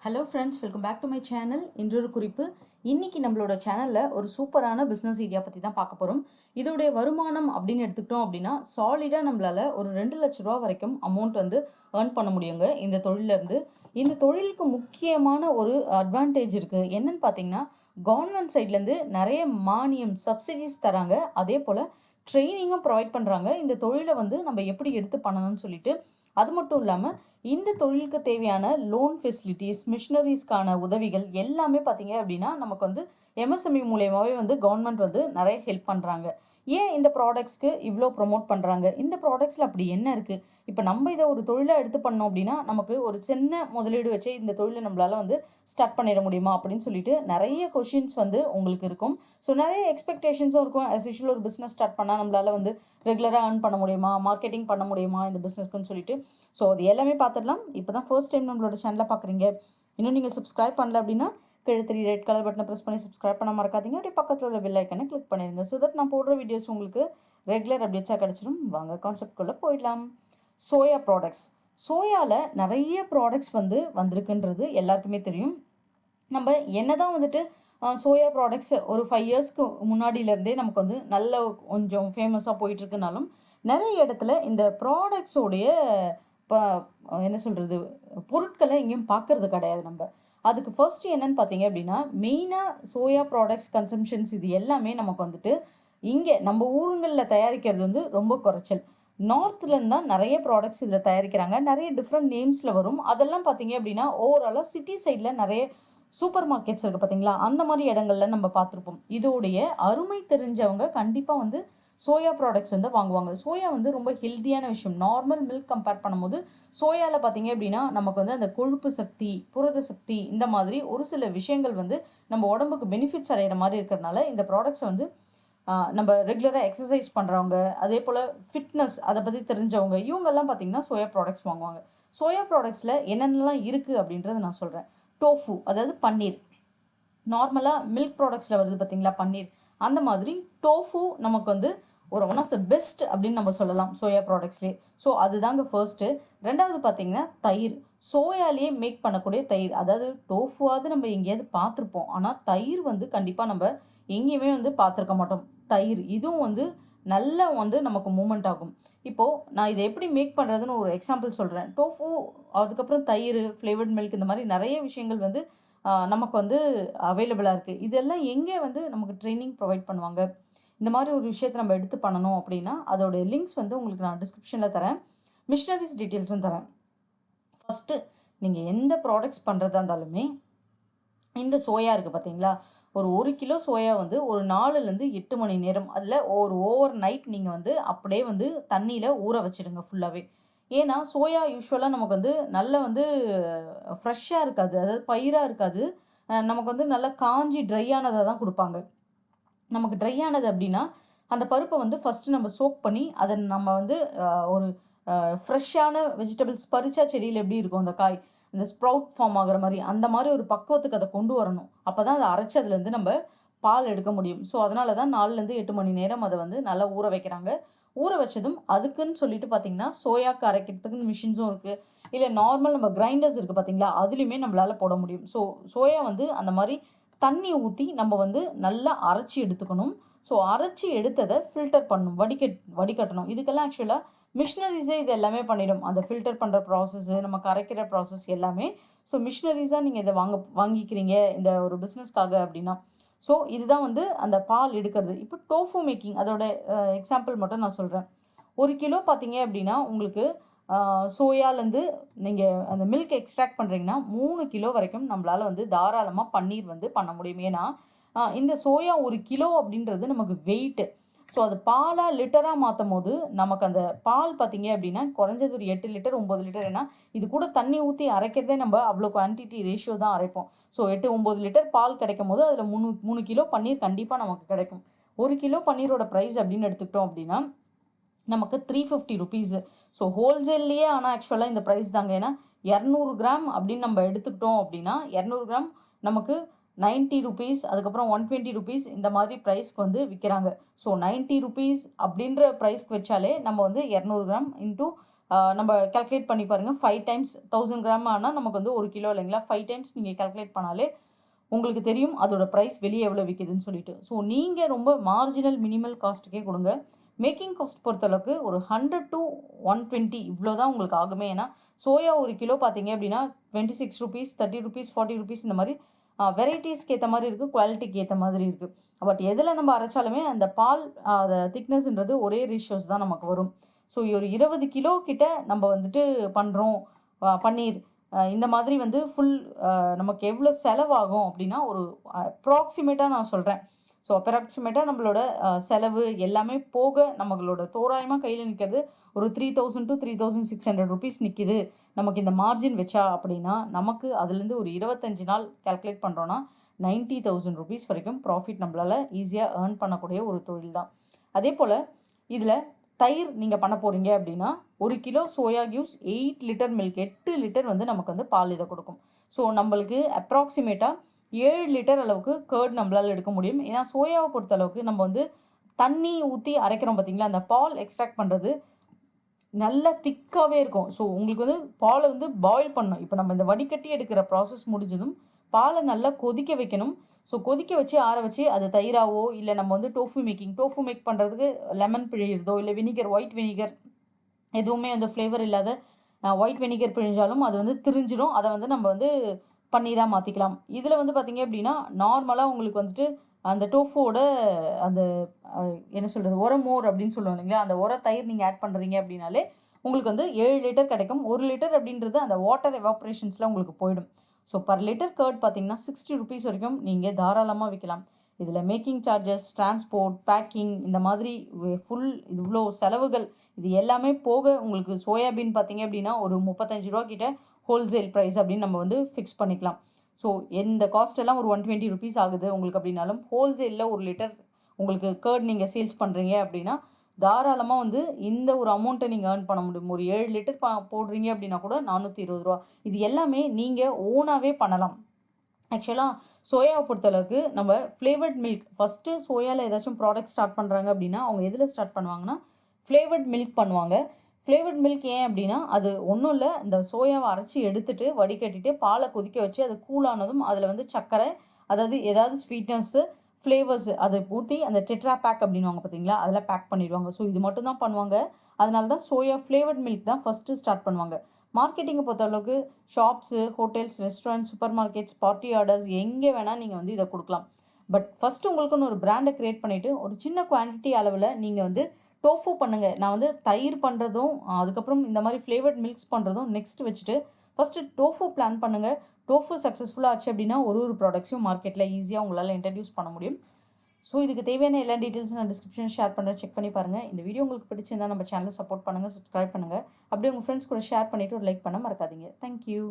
Hello friends, welcome back to my channel. இன்றொரு குறிப்பு. இன்னைக்கு நம்மளோட சேனலில் ஒரு சூப்பரான பிஸ்னஸ் ஐடியா பற்றி தான் பார்க்க போகிறோம். இதோடைய வருமானம் அப்படின்னு எடுத்துக்கிட்டோம் அப்படின்னா சாலிடாக நம்மளால் ஒரு 2 லட்ச ரூபா வரைக்கும் அமௌண்ட் வந்து ஏர்ன் பண்ண முடியுங்க இந்த தொழிலேருந்து. இந்த தொழிலுக்கு முக்கியமான ஒரு அட்வான்டேஜ் இருக்குது. என்னன்னு பார்த்தீங்கன்னா, கவர்மெண்ட் சைட்லேருந்து நிறைய மானியம் சப்சிடிஸ் தராங்க. அதே போல் ட்ரைனிங்கும் ப்ரொவைட் பண்ணுறாங்க. இந்த தொழிலை வந்து நம்ம எப்படி எடுத்து பண்ணணும்னு சொல்லிட்டு. அது மட்டும் இல்லாமல் இந்த தொழிலுக்கு தேவையான லோன் ஃபெசிலிட்டிஸ், மிஷினரிஸ்க்கான உதவிகள் எல்லாமே பார்த்தீங்க அப்படின்னா நமக்கு வந்து எம்எஸ்எம்இ மூலியமாகவே வந்து கவர்மெண்ட் வந்து நிறைய ஹெல்ப் பண்ணுறாங்க. ஏன் இந்த ப்ராடக்ட்ஸ்க்கு இவ்வளோ ப்ரொமோட் பண்ணுறாங்க? இந்த ப்ராடக்ட்ஸில் அப்படி என்ன இருக்குது? இப்போ நம்ம இதை ஒரு தொழிலாக எடுத்து பண்ணோம் அப்படின்னா நமக்கு ஒரு சின்ன முதலீடு வச்சு இந்த தொழிலை நம்மளால் வந்து ஸ்டார்ட் பண்ணிட முடியுமா அப்படின்னு சொல்லிட்டு நிறைய கொஷின்ஸ் வந்து உங்களுக்கு இருக்கும். ஸோ நிறைய எக்ஸ்பெக்டேஷன்ஸும் இருக்கும். ஆஸ் யூஷுவல் ஒரு பிஸ்னஸ் ஸ்டார்ட் பண்ணால் நம்மளால் வந்து ரெகுலராக ஏர்ன் பண்ண முடியுமா, மார்க்கெட்டிங் பண்ண முடியுமா இந்த பிஸ்னஸ்க்குன்னு சொல்லிட்டு. ஸோ அது எல்லாமே பார்த்துடலாம். இப்போ தான் ஃபர்ஸ்ட் டைம் நம்மளோட சேனலை பார்க்குறீங்க, இன்னும் நீங்கள் சப்ஸ்கிரைப் பண்ணல அப்படின்னா கீழே ரெட் கலர் பட்டனை ப்ரெஸ் பண்ணி சப்ஸ்கிரைப் பண்ண மறக்காதீங்க. அப்படியே பக்கத்தில் உள்ள பெல் ஐக்கனை கிளிக் பண்ணிடுங்க. ஸோ தட் நான் போடுற வீடியோஸ் உங்களுக்கு ரெகுலர் அப்டேட்ஸாக கிடச்சிடும். வாங்க கான்செப்ட்குள்ளே போயிடலாம். Soya products. சோயாவில் நிறைய ப்ராடக்ட்ஸ் வந்து வந்திருக்குன்றது எல்லாருக்குமே தெரியும். நம்ம என்னதான் வந்துட்டு சோயா ப்ராடக்ட்ஸ் ஒரு 5 இயர்ஸ்க்கு முன்னாடியிலேருந்தே நமக்கு வந்து நல்ல கொஞ்சம் ஃபேமஸாக போயிட்டுருக்குனாலும் நிறைய இடத்துல இந்த ப்ராடக்ட்ஸோடைய இப்போ என்ன சொல்கிறது, பொருட்களை எங்கேயும் பார்க்கறது கிடையாது. நம்ம அதுக்கு ஃபர்ஸ்ட் என்னன்னு பார்த்தீங்க அப்படின்னா, மெயினாக சோயா ப்ராடக்ட்ஸ் கன்சம்ஷன்ஸ் இது எல்லாமே நமக்கு வந்துட்டு இங்கே நம்ம ஊருங்களில் தயாரிக்கிறது வந்து ரொம்ப குறைச்சல். நார்த்லேருந்து தான் நிறைய ப்ராடக்ட்ஸ் இதில் தயாரிக்கிறாங்க. நிறைய டிஃப்ரெண்ட் நேம்ஸில் வரும். அதெல்லாம் பார்த்தீங்க அப்படின்னா ஓவராலாக சிட்டி சைடில் நிறைய சூப்பர் மார்க்கெட்ஸ் இருக்குது பார்த்தீங்களா, அந்த மாதிரி இடங்கள்ல நம்ம பார்த்துருப்போம். இதோடைய அருமை தெரிஞ்சவங்க கண்டிப்பாக வந்து சோயா ப்ராடக்ட்ஸ் வந்து வாங்குவாங்க. சோயா வந்து ரொம்ப ஹெல்த்தியான விஷயம். நார்மல் மில்க் கம்பேர் பண்ணும்போது சோயாவில் பார்த்தீங்க அப்படின்னா நமக்கு வந்து அந்த கொழுப்பு சக்தி, புரத சக்தி, இந்த மாதிரி ஒரு சில விஷயங்கள் வந்து நம்ம உடம்புக்கு பெனிஃபிட்ஸ் அடைகிற மாதிரி இருக்கிறதுனால இந்த ப்ராடக்ட்ஸை வந்து நம்ம ரெகுலராக எக்ஸசைஸ் பண்ணுறவங்க, அதே போல் ஃபிட்னஸ் அதை பற்றி தெரிஞ்சவங்க, இவங்கெல்லாம் பார்த்தீங்கன்னா சோயா ப்ராடக்ட்ஸ் வாங்குவாங்க. சோயா ப்ராடக்ட்ஸில் என்னென்னலாம் இருக்குது அப்படின்றத நான் சொல்கிறேன். டோஃபு, அதாவது பன்னீர். நார்மலாக மில்க் ப்ராடக்ட்ஸில் வருது பார்த்தீங்களா பன்னீர், அந்த மாதிரி டோஃபு நமக்கு வந்து ஒரு ஒன் ஆஃப் த பெஸ்ட் அப்படின்னு நம்ம சொல்லலாம் சோயா ப்ராடக்ட்ஸ்லேயே. ஸோ அதுதாங்க ஃபர்ஸ்ட்டு. ரெண்டாவது பார்த்தீங்கன்னா தயிர். சோயாலேயே மேக் பண்ணக்கூடிய தயிர். அதாவது டோஃபுவாவது நம்ம எங்கேயாவது பார்த்துருப்போம், ஆனால் தயிர் வந்து கண்டிப்பாக நம்ம எங்கேயுமே வந்து பார்த்துருக்க மாட்டோம். தயிர் இதுவும் வந்து நல்லா வந்து நமக்கு மூமெண்ட் ஆகும். இப்போது நான் இதை எப்படி மேக் பண்ணுறதுன்னு ஒரு எக்ஸாம்பிள் சொல்கிறேன். டோஃபு, அதுக்கப்புறம் தயிர், ஃப்ளேவர்ட் மில்க், இந்த மாதிரி நிறைய விஷயங்கள் வந்து நமக்கு வந்து அவைலபிளாக இருக்குது. இதெல்லாம் எங்கே வந்து நமக்கு ட்ரைனிங் ப்ரொவைட் பண்ணுவாங்க? இந்த மாதிரி ஒரு விஷயத்தை நம்ம எடுத்து பண்ணணும் அப்படின்னா அதோடைய லிங்க்ஸ் வந்து உங்களுக்கு நான் டிஸ்கிரிப்ஷனில் தரேன். மிஷினரிஸ் டீட்டெயில்ஸும் தரேன். ஃபஸ்ட்டு நீங்கள் எந்த ப்ராடக்ட்ஸ் பண்ணுறதா இருந்தாலுமே இந்த சோயா இருக்குது பார்த்தீங்களா, ஒரு கிலோ சோயா வந்து ஒரு 4லேருந்து 8 மணி நேரம் அதில் ஓவர் நைட் நீங்கள் வந்து அப்படியே வந்து தண்ணியில் ஊற வச்சிடுங்க ஃபுல்லாகவே. ஏன்னா சோயா யூஸ்வலாக நமக்கு வந்து நல்ல வந்து ஃப்ரெஷ்ஷாக இருக்காது, அதாவது பயிராக இருக்காது. நமக்கு வந்து நல்லா காஞ்சி ட்ரையானதாக தான் கொடுப்பாங்க. நமக்கு ட்ரையானது அப்படின்னா அந்த பருப்பை வந்து ஃபஸ்ட்டு நம்ம சோக் பண்ணி அதை நம்ம வந்து ஒரு ஃப்ரெஷ்ஷான வெஜிடபிள்ஸ் பறிச்சா செடியில் எப்படி இருக்கும் அந்த காய், இந்த ஸ்ப்ரவுட் ஃபார்ம் ஆகிற மாதிரி, அந்த மாதிரி ஒரு பக்குவத்துக்கு அதை கொண்டு வரணும். அப்போ தான் அதை அரைச்சதுலேருந்து நம்ம பால் எடுக்க முடியும். ஸோ அதனால தான் 4லேருந்து 8 மணி நேரம் அதை வந்து நல்லா ஊற வைக்கிறாங்க. ஊற வச்சதும் அதுக்குன்னு சொல்லிட்டு பார்த்தீங்கன்னா சோயாக்கு அரைக்கிறதுக்குன்னு மிஷின்ஸும் இருக்குது. இல்லை நார்மல் நம்ம கிரைண்டர்ஸ் இருக்குது பார்த்தீங்களா, அதுலேயுமே நம்மளால் போட முடியும். ஸோ சோயா வந்து அந்த மாதிரி தண்ணி ஊற்றி நம்ம வந்து நல்லா அரைச்சி எடுத்துக்கணும். ஸோ அரைச்சி எடுத்ததை ஃபில்டர் பண்ணணும், வடிகட்டணும். இதுக்கெல்லாம் ஆக்சுவலாக மிஷினரிஸே இது எல்லாமே பண்ணிடும். அந்த ஃபில்டர் பண்ணுற ப்ராசஸ்ஸு, நம்ம கரைக்கிற ப்ராசஸ் எல்லாமே. ஸோ மிஷினரிஸாக நீங்கள் இதை வாங்கிக்கிறீங்க இந்த ஒரு பிஸ்னஸ்க்காக அப்படின்னா. ஸோ இதுதான் வந்து அந்த பால் எடுக்கிறது. இப்போ டோஃபு மேக்கிங், அதோட எக்ஸாம்பிள் மட்டும் நான் சொல்கிறேன். 1 கிலோ பார்த்தீங்க அப்படின்னா உங்களுக்கு சோயாலேருந்து நீங்கள் அந்த மில்க் எக்ஸ்ட்ராக்ட் பண்ணுறீங்கன்னா 3 கிலோ வரைக்கும் நம்மளால் வந்து தாராளமாக பன்னீர் வந்து பண்ண முடியும். ஏன்னா இந்த சோயா 1 கிலோ அப்படின்றது நமக்கு வெயிட்டு. ஸோ அது பாலாக லிட்டராக மாற்றும் போது நமக்கு அந்த பால் பார்த்தீங்க அப்படின்னா குறைஞ்சது ஒரு 8 லிட்டர் 9 லிட்டர். ஏன்னா இது கூட தண்ணி ஊற்றி அரைக்கிறதே நம்ம அவ்வளோ குவான்டிட்டி ரேஷியோ தான் அரைப்போம். ஸோ 8-9 லிட்டர் பால் கிடைக்கும் போது அதில் 3 கிலோ பன்னீர் கண்டிப்பாக நமக்கு கிடைக்கும். 1 கிலோ பன்னீரோட ப்ரைஸ் அப்படின்னு எடுத்துக்கிட்டோம் அப்படின்னா நமக்கு 350 ருபீஸு. ஸோ ஹோல்சேல்லையே ஆனால் ஆக்சுவலாக இந்த ப்ரைஸ் தாங்க. ஏன்னா 200 கிராம் அப்படின்னு நம்ம எடுத்துக்கிட்டோம் அப்படின்னா 200 கிராம் நமக்கு 90 ருபீஸ், அதுக்கப்புறம் 120 ருபீஸ், இந்த மாதிரி ப்ரைஸ்க்கு வந்து விற்கிறாங்க. ஸோ 90 ருபீஸ் அப்படின்ற ப்ரைஸ்க்கு வச்சாலே நம்ம வந்து 200 கிராம் இன்ட்டு நம்ம கால்குலேட் பண்ணி பாருங்கள். 5 டைம்ஸ் 1000 கிராம் ஆனால் நமக்கு வந்து 1 கிலோ இல்லைங்களா? 5 டைம்ஸ் நீங்கள் கால்குலேட் பண்ணாலே உங்களுக்கு தெரியும் அதோட ப்ரைஸ் வெளியே எவ்வளோ விற்கிதுன்னு சொல்லிட்டு. ஸோ நீங்கள் ரொம்ப மார்ஜினல் மினிமல் காஸ்ட்டுக்கே கொடுங்க. மேக்கிங் காஸ்ட் பொறுத்தளவுக்கு ஒரு 100 to 120 இவ்வளோ தான் உங்களுக்கு ஆகுமே. ஏன்னா சோயா 1 கிலோ பார்த்தீங்க அப்படின்னா 26 ருபீஸ், 30 ருபீஸ், 40 ருபீஸ் இந்த மாதிரி வெரைட்டிஸ்க்கு ஏற்ற மாதிரி இருக்குது, குவாலிட்டிக்கு ஏற்ற மாதிரி இருக்குது. பட் எதில் நம்ம அரைச்சாலுமே அந்த பால் திக்னஸ்ன்றது ஒரே ரேஷியோஸ் தான் நமக்கு வரும். ஸோ ஒரு 20 கிலோ கிட்ட நம்ம வந்துட்டு பண்ணுறோம் பன்னீர். இந்த மாதிரி வந்து ஃபுல் நமக்கு எவ்வளோ செலவாகும் அப்படின்னா ஒரு அப்ராக்சிமேட்டாக நான் சொல்கிறேன். ஸோ அப்ராக்சிமேட்டாக நம்மளோட செலவு எல்லாமே போக நம்மளோட தோராயமாக கையில் நிற்கிறது ஒரு 3000 to 3600 ருபீஸ் நிற்கிது நமக்கு இந்த மார்ஜின் வச்சா அப்படின்னா, நமக்கு அதுலேருந்து ஒரு 25 நாள் கால்குலேட் பண்ணுறோன்னா 90,000 ருபீஸ் வரைக்கும் ப்ராஃபிட் நம்மளால் ஈஸியாக ஏர்ன் பண்ணக்கூடிய ஒரு தொழில் தான். அதே போல் இதில் தயிர் நீங்கள் பண்ண போகிறீங்க அப்படின்னா 1 kilo soya gives 8 litre milk, 8 litre வந்து நமக்கு வந்து பால் இதை கொடுக்கும். ஸோ நம்மளுக்கு அப்ராக்சிமேட்டாக 7 லிட்டர் அளவுக்கு கர்ட் நம்மளால் எடுக்க முடியும். ஏன்னா சோயாவை பொறுத்த அளவுக்கு நம்ம வந்து தண்ணி ஊற்றி அரைக்கிறோம் பார்த்தீங்களா, அந்த பால் எக்ஸ்ட்ராக்ட் பண்ணுறது நல்லா திக்காகவே இருக்கும். ஸோ உங்களுக்கு வந்து பாலை வந்து பாயில் பண்ணணும். இப்போ நம்ம இந்த வடிகட்டி எடுக்கிற ப்ராசஸ் முடிஞ்சதும் பாலை நல்லா கொதிக்க வைக்கணும். ஸோ கொதிக்க வச்சு ஆற வச்சு அது தயிராவோ இல்லை நம்ம வந்து டோஃபு மேக் பண்ணுறதுக்கு லெமன் பிழியிறதோ இல்லை வினிகர், ஒயிட் வினிகர் எதுவுமே வந்து ஃப்ளேவர் இல்லாத ஒயிட் வினிகர் பிழிஞ்சாலும் அது வந்து திரிஞ்சிடும். அதை வந்து நம்ம வந்து பன்னீராக மாற்றிக்கலாம். இதில் வந்து பார்த்திங்க அப்படின்னா நார்மலாக உங்களுக்கு வந்துட்டு அந்த டோஃபுவோட அந்த என்ன சொல்கிறது உரமோர் அப்படின்னு சொல்லுவோம் இல்லைங்களா, அந்த உர தயிர் நீங்கள் ஆட் பண்ணுறீங்க அப்படின்னாலே உங்களுக்கு வந்து 7 லிட்டர் கிடைக்கும். 1 லிட்டர் அப்படின்றது அந்த வாட்டர் எவாப்ரேஷன்ஸில் உங்களுக்கு போயிடும். ஸோ பர் லிட்டர் கர்ட் பார்த்தீங்கன்னா 60 ருபீஸ் வரைக்கும் நீங்கள் தாராளமாக விற்கலாம். இதில் மேக்கிங் சார்ஜஸ், டிரான்ஸ்போர்ட், பேக்கிங் இந்த மாதிரி ஃபுல் இவ்வளோ செலவுகள் இது எல்லாமே போக உங்களுக்கு சோயாபீன் பார்த்தீங்க அப்படின்னா ஒரு 35 ரூபா கிட்ட ஹோல்சேல் ப்ரைஸ் அப்படின்னு நம்ம வந்து ஃபிக்ஸ் பண்ணிக்கலாம். ஸோ இந்த காஸ்ட் எல்லாம் ஒரு 120 ருபீஸ் ஆகுது உங்களுக்கு அப்படின்னாலும் ஹோல்சேலில் 1 லிட்டர் உங்களுக்கு கர்ட் நீங்கள் சேல்ஸ் பண்ணுறீங்க அப்படின்னா தாராளமாக வந்து இந்த ஒரு அமௌண்ட்டை நீங்கள் ஏர்ன் பண்ண முடியும். ஒரு 7 லிட்டர் போடுறீங்க அப்படின்னா கூட 420 ரூபா. இது எல்லாமே நீங்கள் ஓனாகவே பண்ணலாம். ஆக்சுவலாக சோயாவை பொறுத்தளவுக்கு நம்ம ஃப்ளேவர்ட் மில்க் ஃபஸ்ட்டு சோயாவில் ஏதாச்சும் ப்ராடக்ட் ஸ்டார்ட் பண்ணுறாங்க அப்படின்னா அவங்க எதில் ஸ்டார்ட் பண்ணுவாங்கன்னா ஃப்ளேவர்ட் மில்க் பண்ணுவாங்க. ஃப்ளேவர்ட் மில்க் ஏன் அப்படின்னா அது ஒன்றும் இல்லை, இந்த சோயாவை அரைச்சி எடுத்துட்டு வடிகட்டிட்டு பாலை கொதிக்க வச்சு அது கூலானதும் அதில் வந்து சர்க்கரை, அதாவது ஏதாவது ஸ்வீட்னஸ்ஸு, ஃப்ளேவர்ஸ் அதை ஊற்றி அந்த டெட்ரா பேக் அப்படின்வாங்க பார்த்தீங்களா, அதில் பேக் பண்ணிடுவாங்க. ஸோ இது மட்டும் தான் பண்ணுவாங்க. அதனால தான் சோயா ஃப்ளேவர்ட் மில்க் தான் ஃபஸ்ட்டு ஸ்டார்ட் பண்ணுவாங்க. மார்க்கெட்டிங்கை பொறுத்தளவுக்கு shops, hotels, restaurant, super markets, party orders எங்கே வேணால் நீங்கள் வந்து இதை கொடுக்கலாம். பட் ஃபஸ்ட்டு உங்களுக்குன்னு ஒரு பிராண்டை க்ரியேட் பண்ணிவிட்டு ஒரு சின்ன குவான்டிட்டி அளவில் நீங்கள் வந்து டோஃபு பண்ணுங்கள். நான் வந்து தயிர் பண்ணுறதும் அதுக்கப்புறம் இந்த மாதிரி ஃப்ளேவர்ட் மில்க்ஸ் பண்ணுறதும் நெக்ஸ்ட் வச்சுட்டு ஃபஸ்ட்டு டோஃபு பிளான் பண்ணுங்கள். டோஃபு சக்ஸஸ்ஃபுல்லாக ஆச்சு அப்படின்னா ஒரு ப்ராடக்ட்ஸையும் மார்க்கெட்டில் ஈஸியாக உங்களால் இன்ட்ரடியூஸ் பண்ண முடியும். ஸோ இதுக்கு தேவையான எல்லா டீட்டெயில்ஸும் நான் டிஸ்கிரிப்ஷன் ஷேர் பண்ணுறேன், செக் பண்ணி பாருங்கள். இந்த வீடியோ உங்களுக்கு பிடிச்சிருந்தால் நம்ம சேனலை சப்போர்ட் பண்ணுங்கள், சப்ஸ்கிரைப் பண்ணுங்கள். அப்படியே உங்கள் ஃப்ரெண்ட்ஸ் கூட ஷேர் பண்ணிவிட்டு ஒரு லைக் பண்ண மறக்காதீங்க. தேங்க்யூ.